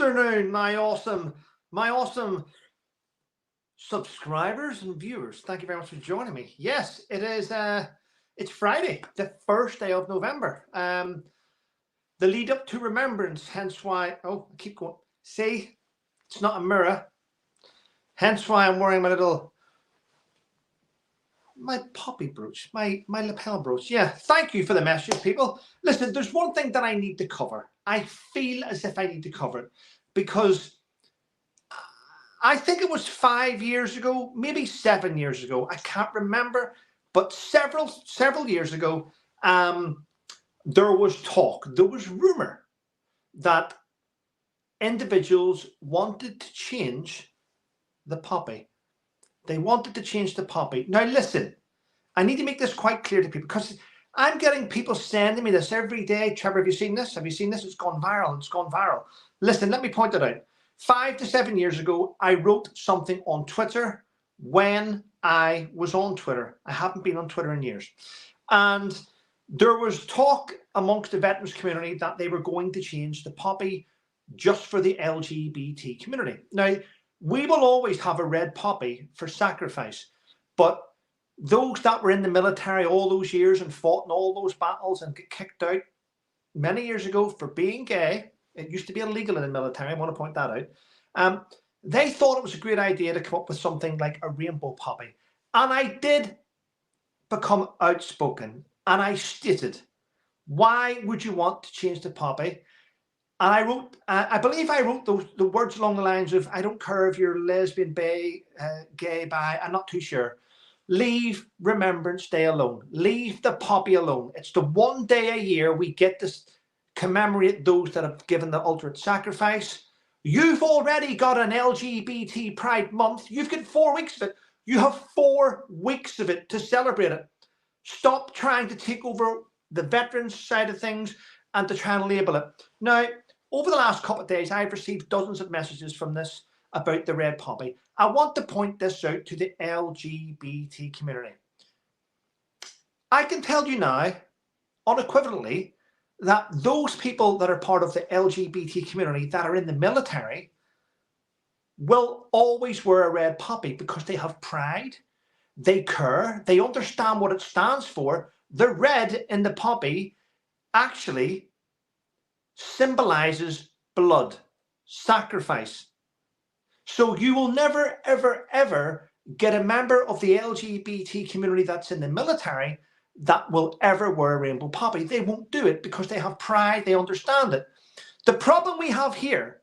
afternoon, my awesome subscribers and viewers. Thank you very much for joining me. Yes, it is. It's Friday, the first day of November. The lead up to Remembrance. Hence why. Oh, I keep going. See, it's not a mirror. Hence why I'm wearing my poppy brooch, my lapel brooch. Yeah, thank you for the message, people. Listen, there's one thing that I need to cover. I feel as if I need to cover it because I think it was 5 years ago, maybe 7 years ago. I can't remember, but several years ago, there was talk, there was rumor that individuals wanted to change the poppy. They wanted to change the poppy. Now, listen, I need to make this quite clear to people because I'm getting people sending me this every day. Trevor, have you seen this? Have you seen this? It's gone viral. It's gone viral. Listen, let me point it out. 5 to 7 years ago, I wrote something on Twitter when I was on Twitter. I haven't been on Twitter in years. And there was talk amongst the veterans community that they were going to change the poppy just for the LGBT community. Now, we will always have a red poppy for sacrifice, but those that were in the military all those years and fought in all those battles and get kicked out many years ago for being gay, it used to be illegal in the military, I want to point that out, they thought it was a great idea to come up with something like a rainbow poppy. And I did become outspoken and I stated, why would you want to change the poppy? And I wrote, I believe I wrote the words along the lines of, I don't care if you're lesbian, gay, bi, I'm not too sure. Leave Remembrance Day alone. Leave the poppy alone. It's the one day a year we get to commemorate those that have given the ultimate sacrifice. You've already got an LGBT Pride Month. You've got 4 weeks of it. You have 4 weeks of it to celebrate it. Stop trying to take over the veterans side of things and to try and label it. Now, over the last couple of days, I've received dozens of messages from this about the red poppy. I want to point this out to the LGBT community. I can tell you now, unequivocally, that those people that are part of the LGBT community that are in the military will always wear a red poppy because they have pride, they care, they understand what it stands for. The red in the poppy actually symbolizes blood, sacrifice. So you will never, ever, ever get a member of the LGBT community that's in the military that will ever wear a rainbow poppy. They won't do it because they have pride, they understand it. The problem we have here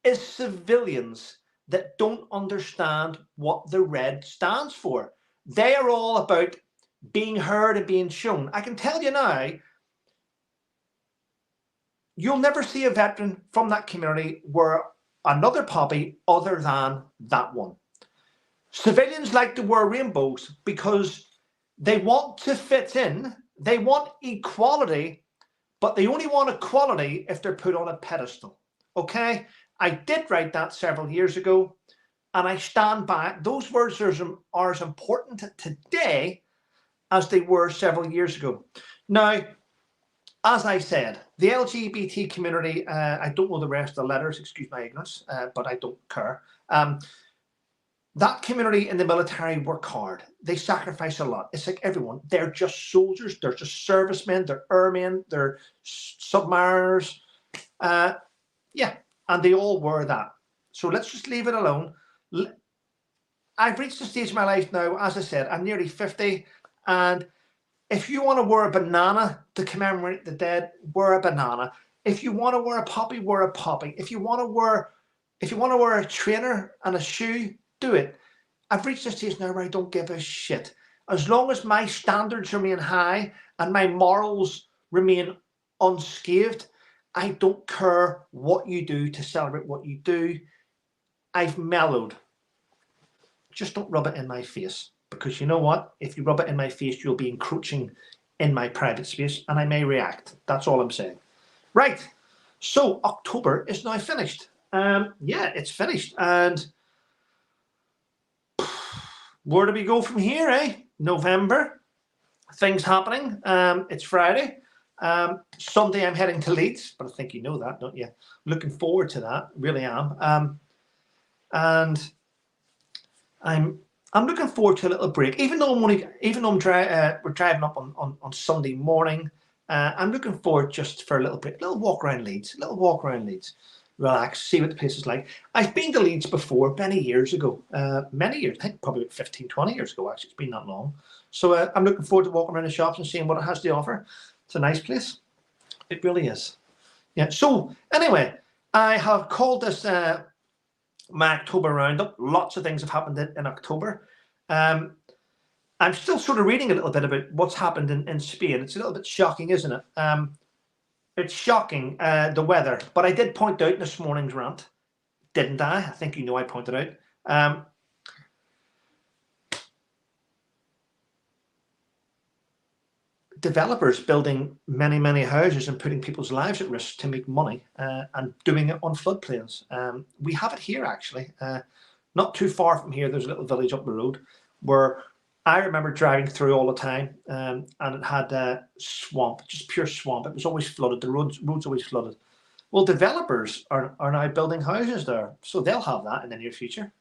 is civilians that don't understand what the red stands for. They are all about being heard and being shown. I can tell you now, you'll never see a veteran from that community wear another poppy other than that one. Civilians like to wear rainbows because they want to fit in, they want equality, but they only want equality if they're put on a pedestal. Okay? I did write that several years ago, and I stand by it. Those words are as important today as they were several years ago. Now, as I said, the LGBT community, I don't know the rest of the letters, excuse my ignorance, but I don't care. That community in the military work hard. They sacrifice a lot. It's like everyone. They're just soldiers. They're just servicemen. They're airmen. They're submariners. Yeah, and they all wear that. So let's just leave it alone. I've reached a stage in my life now, as I said, I'm nearly 50, and if you want to wear a banana to commemorate the dead, wear a banana. If you want to wear a poppy, wear a poppy. If you want to wear a trainer and a shoe, do it. I've reached a stage now where I don't give a shit. As long as my standards remain high and my morals remain unscathed, I don't care what you do to celebrate what you do. I've mellowed. Just don't rub it in my face. Because you know what? If you rub it in my face, you'll be encroaching in my private space and I may react. That's all I'm saying. Right. So October is now finished. Yeah, it's finished. And where do we go from here, eh? November. Things happening. It's Friday. Sunday I'm heading to Leeds, but I think you know that, don't you? Looking forward to that, really am. And I'm looking forward to a little break, even though we're driving up on Sunday morning. I'm looking forward just for a little break, a little walk around Leeds, relax, see what the place is like. I've been to Leeds before many years ago, I think probably 15, 20 years ago, actually. It's been that long. So I'm looking forward to walking around the shops and seeing what it has to offer. It's a nice place. It really is. Yeah. So anyway, I have called this my October roundup. Lots of things have happened in October. I'm still sort of reading a little bit about what's happened in Spain. It's a little bit shocking, isn't it? It's shocking, the weather. But I did point out in this morning's rant, didn't I? I think you know I pointed out. Developers building many, many houses and putting people's lives at risk to make money and doing it on floodplains. We have it here, actually. Not too far from here, there's a little village up the road where I remember driving through all the time, and it had swamp, just pure swamp. It was always flooded. The roads always flooded. Well, developers are now building houses there, so they'll have that in the near future.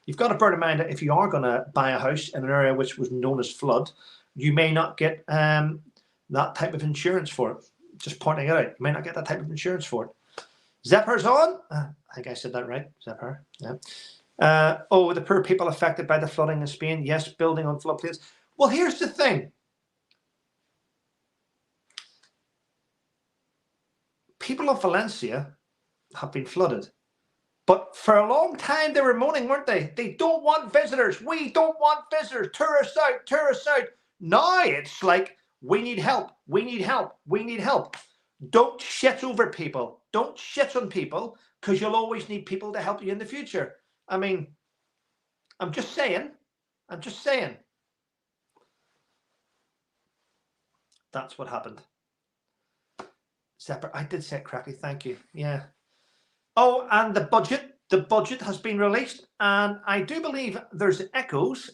You've got to bear in mind that if you are going to buy a house in an area which was known as flood, you may not get that type of insurance for it. Just pointing it out, you may not get that type of insurance for it. Zippers on. I think I said that right. Zipper. Yeah. Oh, the poor people affected by the flooding in Spain. Yes, building on floodplains. Well, here's the thing. People of Valencia have been flooded. But for a long time, they were moaning, weren't they? They don't want visitors. We don't want visitors. Tourists out, tourists out. Now it's like, we need help. We need help. We need help. Don't shit over people. Don't shit on people, because you'll always need people to help you in the future. I mean, I'm just saying. That's what happened. Separate. I did say it correctly. Thank you. Yeah. Oh, and the budget has been released, and I do believe there's echoes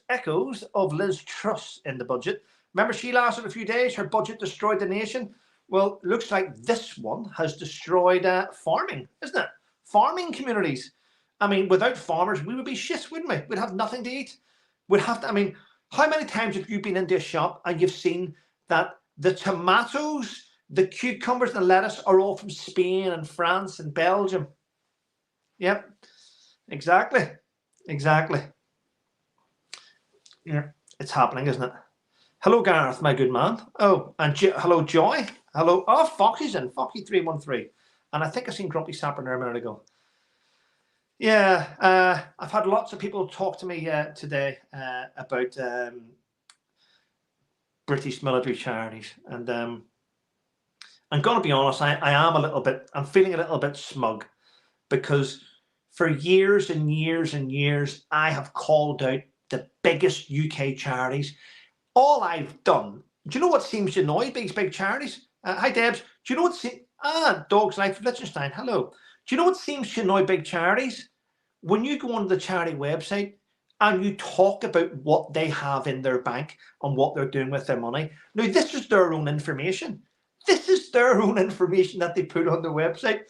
of Liz Truss in the budget. Remember, she lasted a few days. Her budget destroyed the nation. Well, looks like this one has destroyed farming, isn't it? Farming communities. I mean, without farmers, we would be shit, wouldn't we? We'd have nothing to eat. We'd have to. I mean, how many times have you been into a shop and you've seen that the tomatoes, the cucumbers, and the lettuce are all from Spain and France and Belgium? Yep, exactly. Yeah, it's happening, isn't it? Hello, Gareth, my good man. Oh, and hello, Joy. Hello. Oh, Foxy's in. Foxy313. And I think I seen Grumpy Sapper there a minute ago. Yeah, I've had lots of people talk to me today about British military charities. And I'm going to be honest, I'm feeling a little bit smug, because for years and years and years, I have called out the biggest UK charities. All I've done, do you know what seems to annoy these big charities? Hi, Debs. Do you know what seems... Dog's Life of Liechtenstein. Hello. Do you know what seems to annoy big charities? When you go onto the charity website and you talk about what they have in their bank and what they're doing with their money. Now, this is their own information. This is their own information that they put on their website.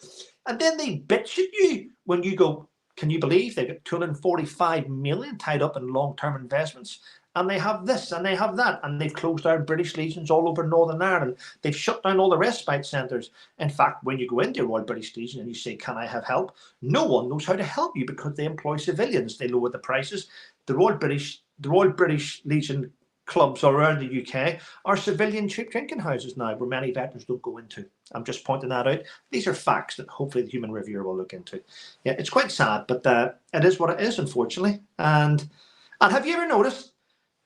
And then they bitch at you when you go, can you believe they've got 245 million tied up in long-term investments? And they have this and they have that. And they've closed down British Legions all over Northern Ireland. They've shut down all the respite centres. In fact, when you go into Royal British Legion and you say, can I have help? No one knows how to help you, because they employ civilians. They lower the prices. The Royal British Legion clubs around the UK are civilian cheap drinking houses now, where many veterans don't go into. I'm just pointing that out. These are facts that hopefully the human reviewer will look into. Yeah, it's quite sad, but it is what it is, unfortunately. And have you ever noticed,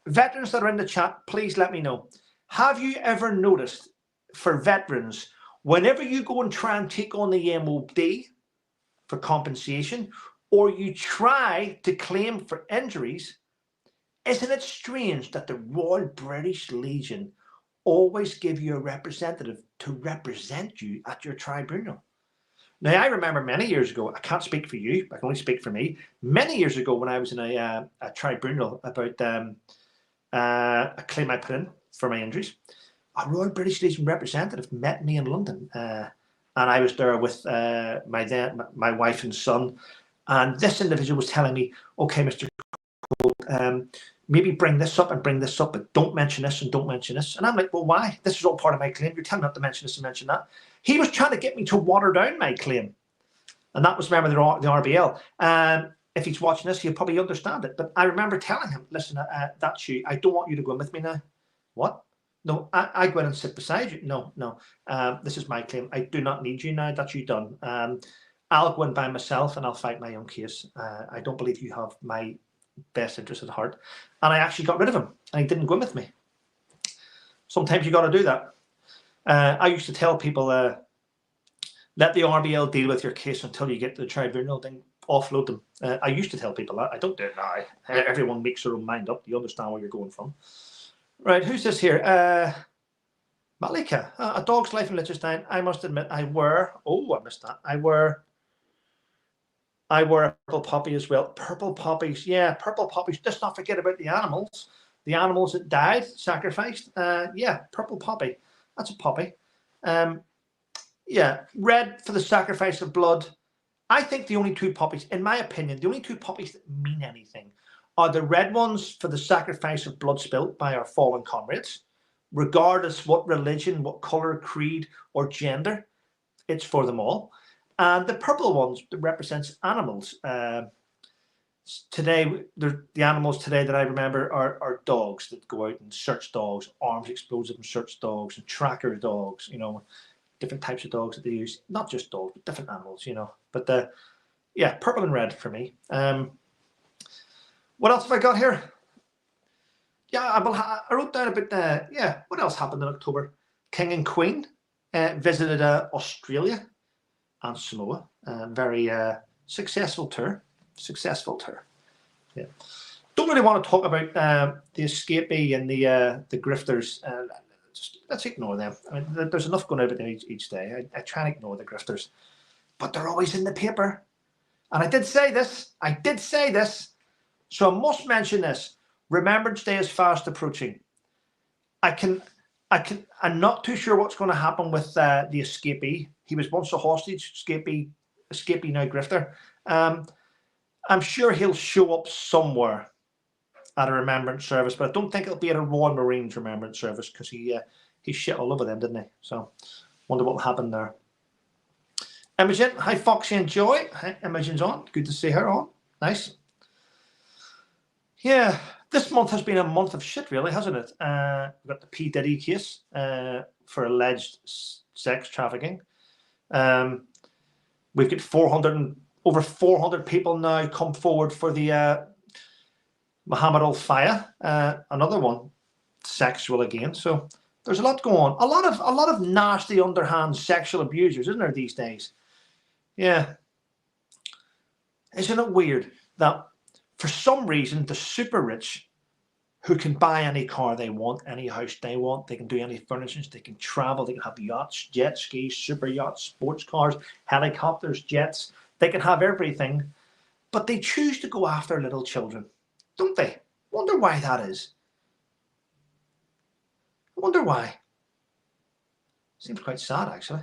veterans that are in the chat, please let me know. Have you ever noticed, for veterans, whenever you go and try and take on the MOD for compensation, or you try to claim for injuries, isn't it strange that the Royal British Legion always give you a representative to represent you at your tribunal? Now, I remember many years ago, I can't speak for you, I can only speak for me, many years ago when I was in a tribunal about a claim I put in for my injuries, a Royal British Legion representative met me in London, and I was there with my wife and son, and this individual was telling me, okay, Mr. Cole, maybe bring this up and bring this up, but don't mention this and don't mention this. And I'm like, well, why? This is all part of my claim. You're telling me not to mention this and mention that. He was trying to get me to water down my claim. And that was, remember, the RBL. If he's watching this, he'll probably understand it. But I remember telling him, listen, that's you. I don't want you to go in with me now. What? No, I go in and sit beside you. No. This is my claim. I do not need you now. That's you done. I'll go in by myself and I'll fight my own case. I don't believe you have my best interest at heart. And I actually got rid of him. And he didn't go in with me. Sometimes you got to do that. I used to tell people, let the RBL deal with your case until you get to the tribunal, then offload them. I used to tell people that. I don't do it now. Everyone makes their own mind up. You understand where you're going from. Right, who's this here? Malika. A Dog's Life in Liechtenstein. I must admit, I missed that. I wear a purple poppy as well. Purple poppies. Yeah, purple poppies. Let's not forget about the animals. The animals that died, sacrificed. Yeah, purple poppy. That's a poppy. Yeah, red for the sacrifice of blood. I think the only two poppies, in my opinion, the only two poppies that mean anything are the red ones for the sacrifice of blood spilt by our fallen comrades, regardless what religion, what color, creed, or gender. It's for them all. And the purple ones that represents animals. Today, the animals today that I remember are dogs that go out and search dogs, arms explosive and search dogs, and tracker dogs, you know, different types of dogs that they use. Not just dogs, but different animals, you know. But yeah, purple and red for me. What else have I got here? Yeah, I wrote down about what else happened in October? King and Queen visited Australia and Samoa. Very successful tour. Yeah. Don't really want to talk about the escapee and the grifters. Let's ignore them. I mean, there's enough going over there each day. I try and ignore the grifters, but they're always in the paper. And I did say this. So I must mention this. Remembrance Day is fast approaching. I'm not too sure what's going to happen with the escapee. He was once a hostage, escapee now grifter. I'm sure he'll show up somewhere at a remembrance service, but I don't think it'll be at a Royal Marines remembrance service because he shit all over them, didn't he? So wonder what will happen there. Imogen, hi Foxy and Joy. Hi, Imogen's on. Good to see her on. Nice. Yeah, this month has been a month of shit, really, hasn't it? We've got the P. Diddy case for alleged sex trafficking. We've got over 400 people now come forward for the Muhammad Al-Fayah, another one, sexual again. So there's a lot going on. A lot of nasty, underhand sexual abusers, isn't there, these days? Yeah. Isn't it weird that for some reason the super rich who can buy any car they want, any house they want, they can do any furnishings, they can travel, they can have yachts, jet skis, super yachts, sports cars, helicopters, jets, they can have everything, but they choose to go after little children, don't they? Wonder why that is. I wonder why. Seems quite sad, actually.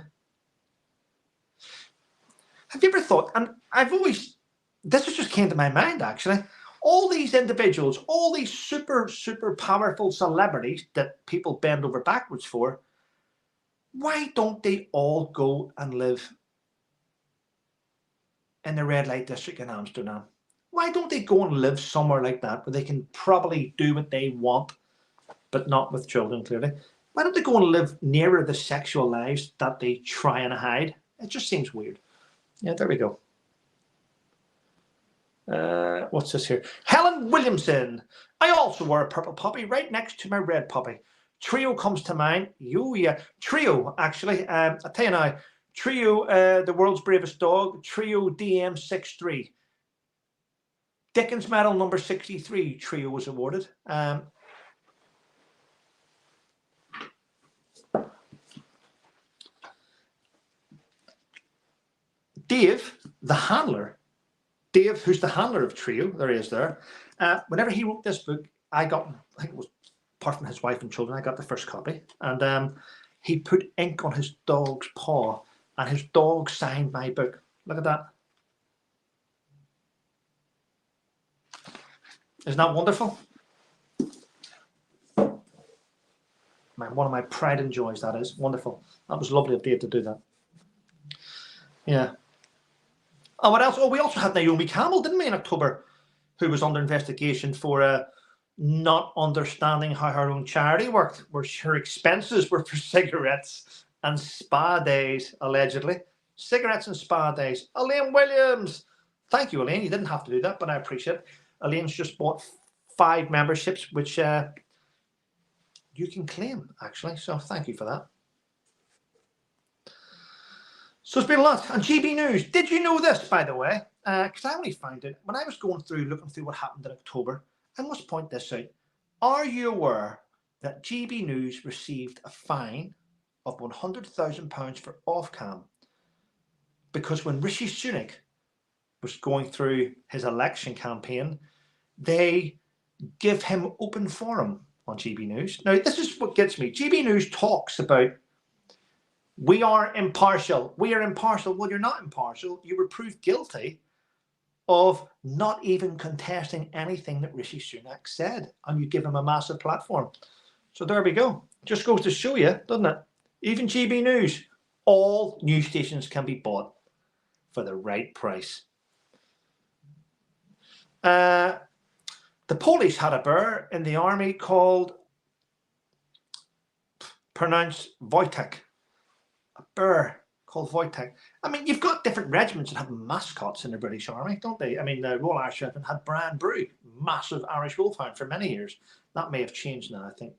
Have you ever thought, and this just came to my mind, actually, all these individuals, all these super, super powerful celebrities that people bend over backwards for, why don't they all go and live in the red light district in Amsterdam? Why don't they go and live somewhere like that where they can probably do what they want, but not with children, clearly? Why don't they go and live nearer the sexual lives that they try and hide? It just seems weird. Yeah, there we go. What's this here? Helen Williamson. I also wear a purple poppy right next to my red poppy. Trio comes to mind. Yeah. Trio, actually. I'll tell you now. Trio, the world's bravest dog. Trio DM63. Dickens Medal number 63. Trio was awarded. Dave, the handler. Dave, who's the handler of Trio, there he is there. Whenever he wrote this book, I think it was apart from his wife and children. I got the first copy. And he put ink on his dog's paw, and his dog signed my book. Look at that. Isn't that wonderful? One of my pride and joys, that is. Wonderful. That was lovely of Dave to do that. Yeah. And what else? Oh, we also had Naomi Campbell, didn't we, in October, who was under investigation for not understanding how her own charity worked, where her expenses were for cigarettes and spa days, allegedly. Cigarettes and spa days. Elaine Williams. Thank you, Elaine. You didn't have to do that, but I appreciate it. Elaine's just bought 5 memberships, which you can claim, actually. So thank you for that. So it's been a lot. And GB News, did you know this, by the way? Because I only found it when I was looking through what happened in October. I must point this out. Are you aware that GB News received a fine of £100,000 for Ofcam? Because when Rishi Sunak was going through his election campaign, they give him open forum on GB News. Now, this is what gets me. GB News talks about, we are impartial. We are impartial. Well, you're not impartial. You were proved guilty of not even contesting anything that Rishi Sunak said, and you give him a massive platform. So there we go. Just goes to show you, doesn't it? Even GB News, all news stations can be bought for the right price. The Polish had a bird in the army called, pronounced Wojtek. A bird called Wojtek. I mean, you've got different regiments that have mascots in the British Army, don't they? I mean, the Royal Irish Regiment had Bran Brew, massive Irish wolfhound for many years. That may have changed now, I think.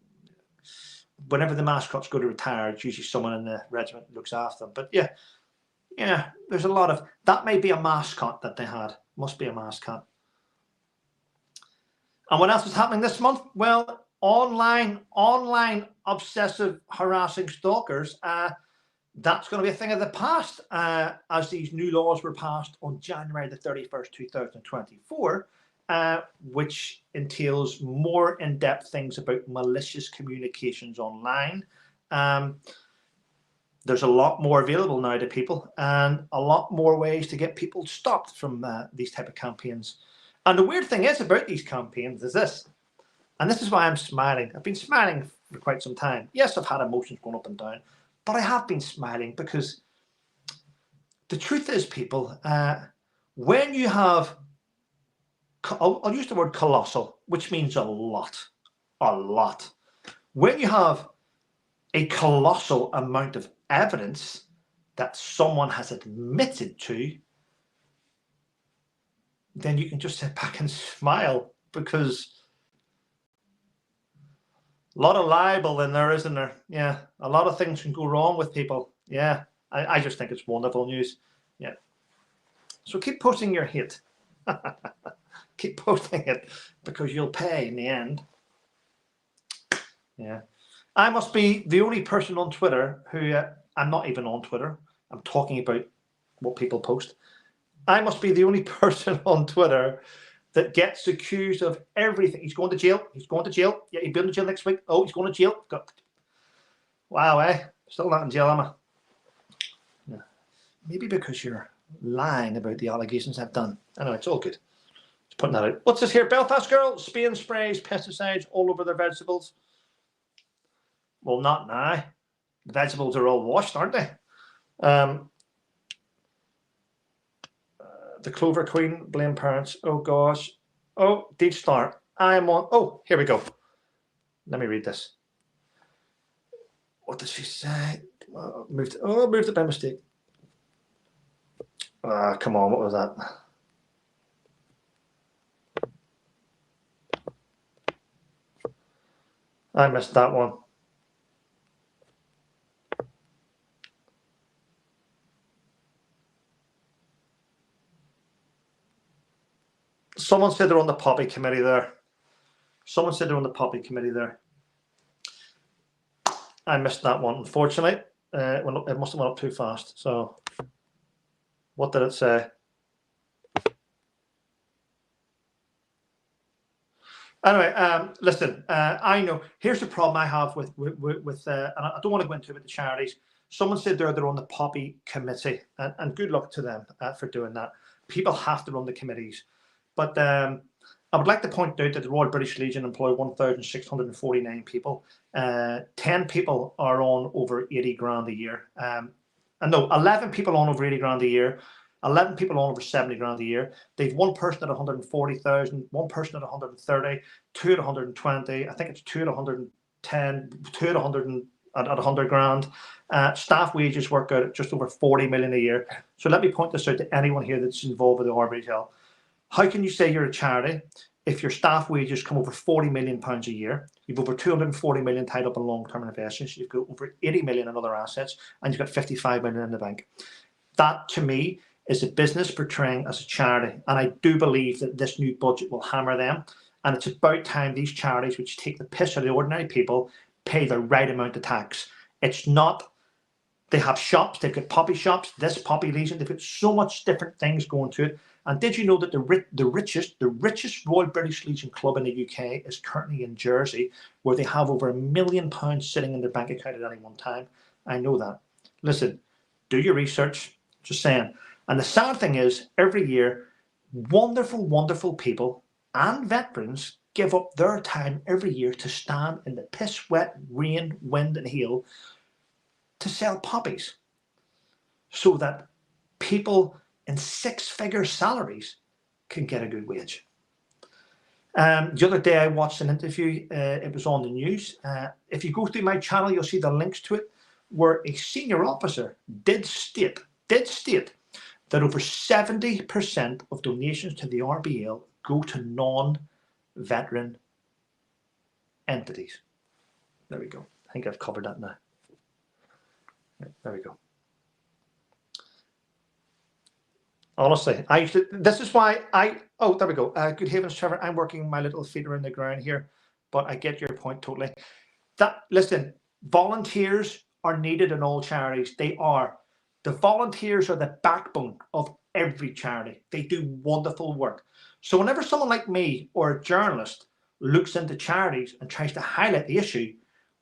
Whenever the mascots go to retire, it's usually someone in the regiment looks after them. But yeah, there's a lot of, that may be a mascot that they had. Must be a mascot. And what else is happening this month? Well, online obsessive harassing stalkers, that's going to be a thing of the past, as these new laws were passed on January the 31st, 2024, which entails more in-depth things about malicious communications online. There's a lot more available now to people, and a lot more ways to get people stopped from these type of campaigns. And the weird thing is about these campaigns is this, and this is why I'm smiling. I've been smiling for quite some time. Yes, I've had emotions going up and down, but I have been smiling because the truth is, people, when you have, I'll use the word colossal, which means a lot. When you have a colossal amount of evidence that someone has admitted to, then you can just sit back and smile, because a lot of libel in there, isn't there? Yeah, a lot of things can go wrong with people. Yeah, I just think it's wonderful news. Yeah. So keep posting your hate. Keep posting it, because you'll pay in the end. Yeah. I must be the only person on Twitter who, I'm not even on Twitter. I'm talking about what people post. I must be the only person on Twitter that gets accused of everything. He's going to jail. He's going to jail. Yeah, he'll be in jail next week. Oh, he's going to jail. Wow, still not in jail, am I? Yeah. Maybe because you're lying about the allegations I've done. Anyway, it's all good. Just putting that out. What's this here? Belfast girl, Spain sprays pesticides all over their vegetables. Well, not now. The vegetables are all washed, aren't they? The Clover Queen, blame parents. Oh gosh. Oh, Deep Star. I'm on. Oh, here we go. Let me read this. What does she say? Moved it by mistake. Come on, what was that? I missed that one. Someone said they're on the poppy committee there. I missed that one, unfortunately. It must have went up too fast. So, what did it say? Anyway, listen, I know, here's the problem I have with and I don't want to go into it with the charities. Someone said they're on the Poppy committee, and good luck to them for doing that. People have to run the committees. But I would like to point out that the Royal British Legion employ 1,649 people. 10 people are on over 80 grand a year. And no, 11 people on over 80 grand a year. 11 people on over 70 grand a year. They've one person at 140,000, one person at 130, two at 120. I think it's two at 110, two at 100 at 100 grand. Staff wages work out at just over 40 million a year. So let me point this out to anyone here that's involved with the RBL. How can you say you're a charity if your staff wages come over 40 million pounds a year? You've over 240 million tied up in long-term investments. You've got over 80 million in other assets, and you've got 55 million in the bank. That, to me, is a business portraying as a charity, and I do believe that this new budget will hammer them. And it's about time these charities, which take the piss out of the ordinary people, pay the right amount of tax. It's not, they have shops, they've got poppy shops, this Poppy Legion, they've got so much different things going to it. And did you know that the richest Royal British Legion club in the UK is currently in Jersey, where they have over £1 million sitting in their bank account at any one time? I know that. Listen, do your research, just saying. And the sad thing is, every year, wonderful, wonderful people and veterans give up their time every year to stand in the piss, wet, rain, wind and hail to sell poppies, so that people in six-figure salaries can get a good wage. The other day I watched an interview, it was on the news. If you go through my channel, you'll see the links to it, where a senior officer did state that over 70% of donations to the RBL go to non-veteran entities. There we go. I think I've covered that now. There we go. Honestly, this is why oh, there we go. Good heavens, Trevor, I'm working my little feet around the ground here, but I get your point totally. Listen, volunteers are needed in all charities. They are. The volunteers are the backbone of every charity. They do wonderful work. So whenever someone like me or a journalist looks into charities and tries to highlight the issue,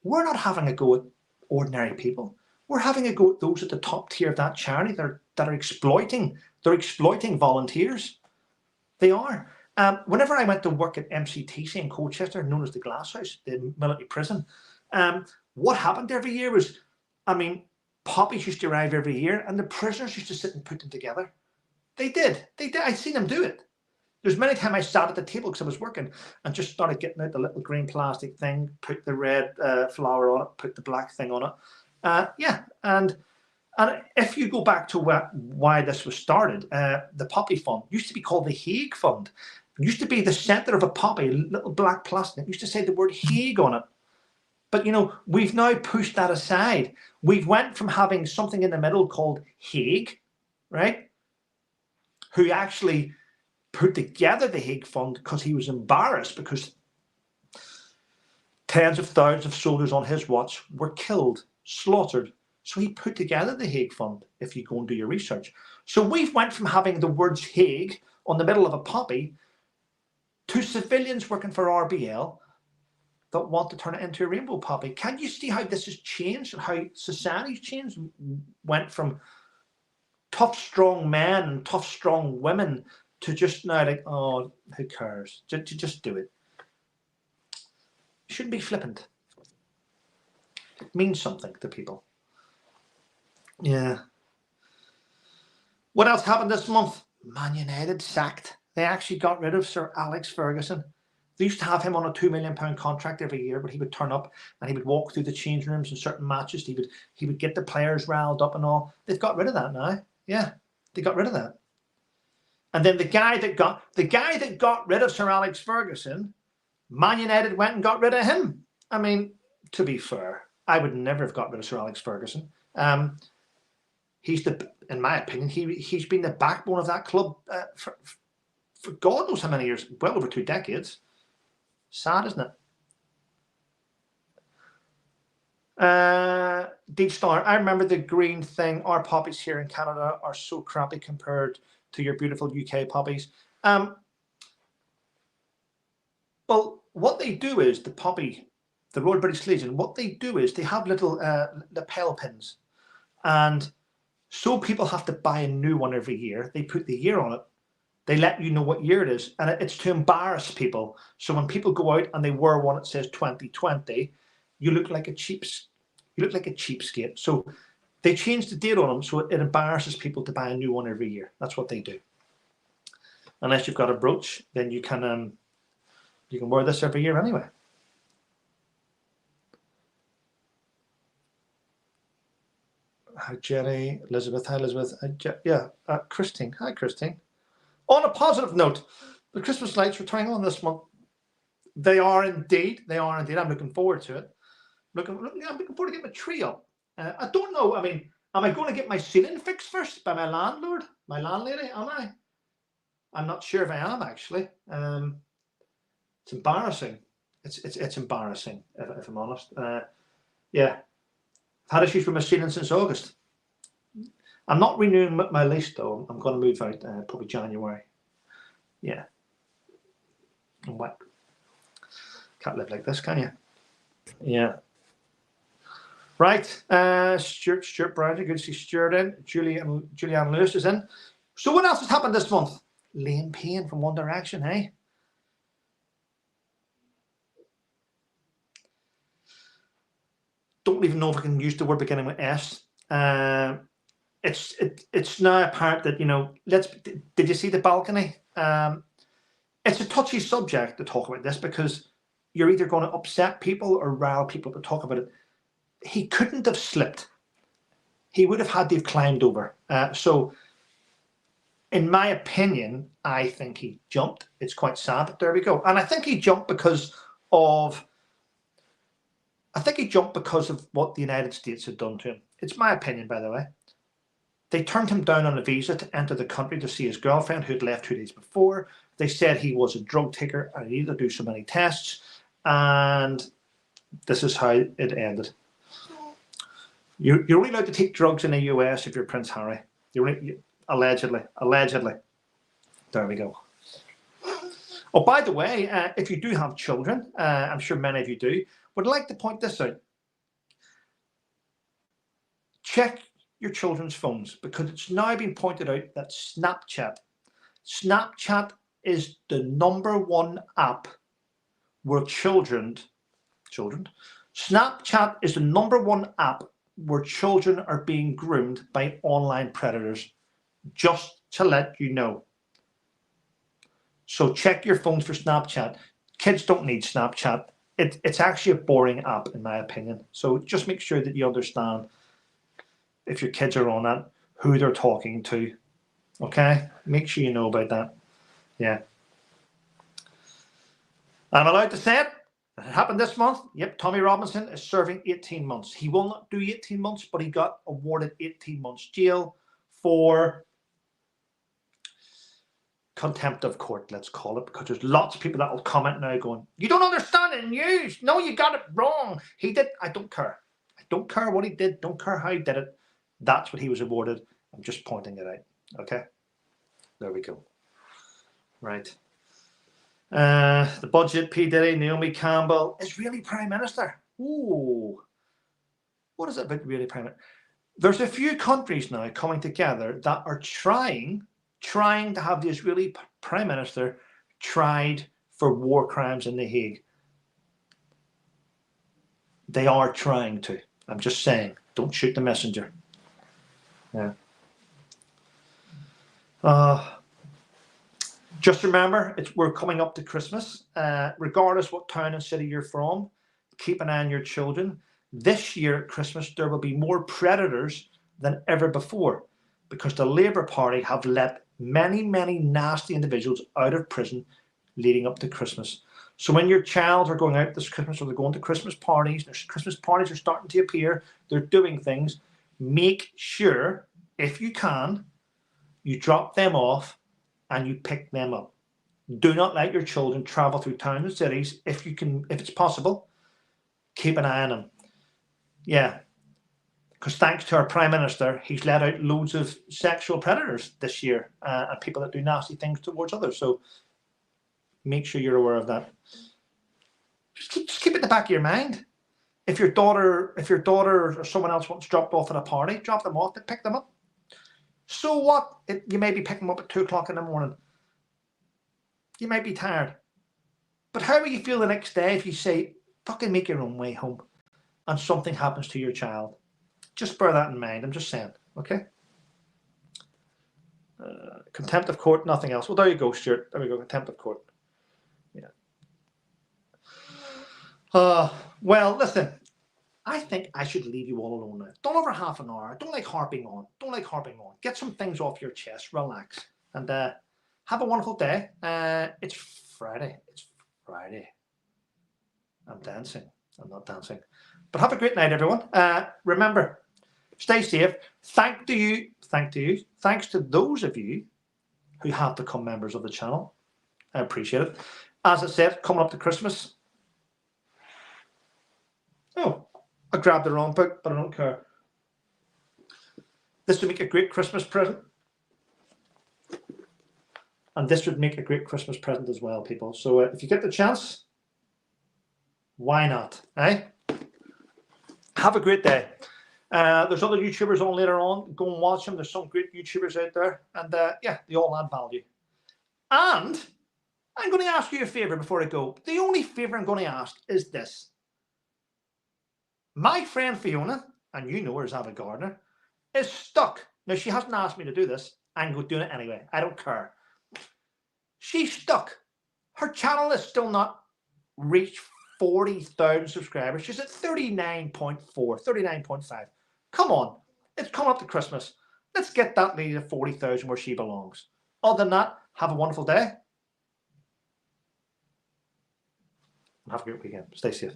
we're not having a go at ordinary people. We're having a go at those at the top tier of that charity that are exploiting. They're exploiting volunteers. They are. Whenever I went to work at MCTC in Colchester, known as the Glass House, the military prison, what happened every year was, I mean, poppies used to arrive every year, and the prisoners used to sit and put them together. They did. I'd seen them do it. There's many times I sat at the table because I was working and just started getting out the little green plastic thing, put the red flower on it, put the black thing on it. Yeah, and if you go back to why this was started, the Poppy Fund used to be called the Hague Fund. It used to be the centre of a poppy, a little black plastic. It used to say the word Hague on it. But, you know, we've now pushed that aside. We've went from having something in the middle called Hague, right, who actually put together the Hague Fund because he was embarrassed because tens of thousands of soldiers on his watch were killed, slaughtered. So he put together the Hague Fund, if you go and do your research. So we've went from having the words Hague on the middle of a poppy to civilians working for RBL that want to turn it into a rainbow poppy. Can you see how this has changed and how society's changed? Went from tough, strong men and tough, strong women to just now like, oh, who cares? Just do it. You shouldn't be flippant. It means something to people. Yeah. What else happened this month? Man United sacked. They actually got rid of Sir Alex Ferguson. They used to have him on a £2 million contract every year, but he would turn up and he would walk through the change rooms in certain matches. He would get the players riled up and all. They've got rid of that now. Yeah, they got rid of that. And then the guy that got rid of Sir Alex Ferguson, Man United went and got rid of him. I mean, to be fair, I would never have got rid of Sir Alex Ferguson. He's in my opinion, he's been the backbone of that club for God knows how many years, well over 2 decades. Sad, isn't it? Deep Star, I remember the green thing. Our poppies here in Canada are so crappy compared to your beautiful UK poppies. Well, what they do is the Royal British Legion, what they do is they have little lapel pins. And so people have to buy a new one every year. They put the year on it. They let you know what year it is. And it's to embarrass people. So when people go out and they wear one that says 2020, you look like a cheapskate. So they change the date on them so it embarrasses people to buy a new one every year. That's what they do. Unless you've got a brooch, then you can wear this every year anyway. Hi, Jenny. Elizabeth. Hi, Elizabeth. Christine. Hi, Christine. On a positive note, the Christmas lights are turning on this month. They are indeed. I'm looking forward to it. I'm looking forward to getting my tree up. I don't know. I mean, am I going to get my ceiling fixed first by my landlady? Am I? I'm not sure if I am, actually. It's embarrassing. It's embarrassing, if I'm honest. Yeah. I've had issues with my ceiling since August. I'm not renewing my lease, though. I'm going to move out probably January. Yeah. And what? Can't live like this, can you? Yeah. Right. Stuart Brown. Good to see Stuart in. Julianne Lewis is in. So what else has happened this month? Liam Payne from One Direction, hey? Don't even know if I can use the word beginning with S. It's now apparent that, did you see the balcony? It's a touchy subject to talk about this because you're either going to upset people or rile people to talk about it. He couldn't have slipped. He would have had to have climbed over. So in my opinion, I think he jumped. It's quite sad, but there we go. And I think he jumped because of what the United States had done to him. It's my opinion, by the way. They turned him down on a visa to enter the country to see his girlfriend who had left 2 days before. They said he was a drug taker and he needed to do so many tests. And this is how it ended. You're only allowed to take drugs in the US if you're Prince Harry. Allegedly. There we go. Oh, by the way, if you do have children, I'm sure many of you do, would like to point this out. Check your children's phones because it's now been pointed out that Snapchat is the #1 app where Snapchat is the #1 app where children are being groomed by online predators. Just to let you know. So check your phones for Snapchat. Kids don't need Snapchat. It's actually a boring app, in my opinion. So just make sure that you understand if your kids are on that, who they're talking to. Okay? Make sure you know about that. Yeah. I'm allowed to say it. It happened this month. Yep, Tommy Robinson is serving 18 months. He will not do 18 months, but he got awarded 18 months jail for contempt of court, let's call it, because there's lots of people that will comment now going, you don't understand the news. No, you got it wrong. He did. I don't care. I don't care what he did. Don't care how he did it. That's what he was awarded. I'm just pointing it out. Okay. There we go. Right. The budget, P. Diddy, Naomi Campbell, Israeli Prime Minister. Ooh. What is it about really Prime Minister? There's a few countries now coming together that are trying to have the Israeli Prime Minister tried for war crimes in The Hague. They are trying to. I'm just saying, don't shoot the messenger. Yeah. Just remember, we're coming up to Christmas. Regardless what town and city you're from, keep an eye on your children. This year at Christmas, there will be more predators than ever before because the Labour Party have let many, many nasty individuals out of prison leading up to Christmas. So when your child are going out this Christmas or they're going to Christmas parties, there's Christmas parties are starting to appear, they're doing things, make sure, if you can, you drop them off and you pick them up. Do not let your children travel through towns and cities. If it's possible, keep an eye on them. Yeah. Because thanks to our Prime Minister, he's let out loads of sexual predators this year and people that do nasty things towards others. So make sure you're aware of that. Just keep it in the back of your mind. If your daughter or someone else wants dropped off at a party, drop them off, pick them up. So what? You may be picking them up at 2 o'clock in the morning. You might be tired. But how will you feel the next day if you say, fucking make your own way home and something happens to your child? Just bear that in mind. I'm just saying, okay? Contempt of court, nothing else. Well, there you go, Stuart. There we go, contempt of court. Yeah. Well, listen, I think I should leave you all alone now. Done over half an hour. Don't like harping on. Get some things off your chest. Relax. And have a wonderful day. It's Friday. I'm dancing. I'm not dancing. But have a great night, everyone. Remember, stay safe. Thanks to those of you who have become members of the channel. I appreciate it. As I said, coming up to Christmas. Oh, I grabbed the wrong book, but I don't care. This would make a great Christmas present. And this would make a great Christmas present as well, people. So if you get the chance, why not? Eh? Have a great day. There's other YouTubers on later on. Go and watch them. There's some great YouTubers out there. And yeah, they all add value. And I'm going to ask you a favor before I go. The only favor I'm going to ask is this. My friend Fiona, and you know her as Avid Gardener, is stuck. Now, she hasn't asked me to do this. I'm doing it anyway. I don't care. She's stuck. Her channel has still not reached 40,000 subscribers. She's at 39.4, 39.5. Come on. It's coming up to Christmas. Let's get that lady to 40,000 where she belongs. Other than that, have a wonderful day. Have a great weekend. Stay safe.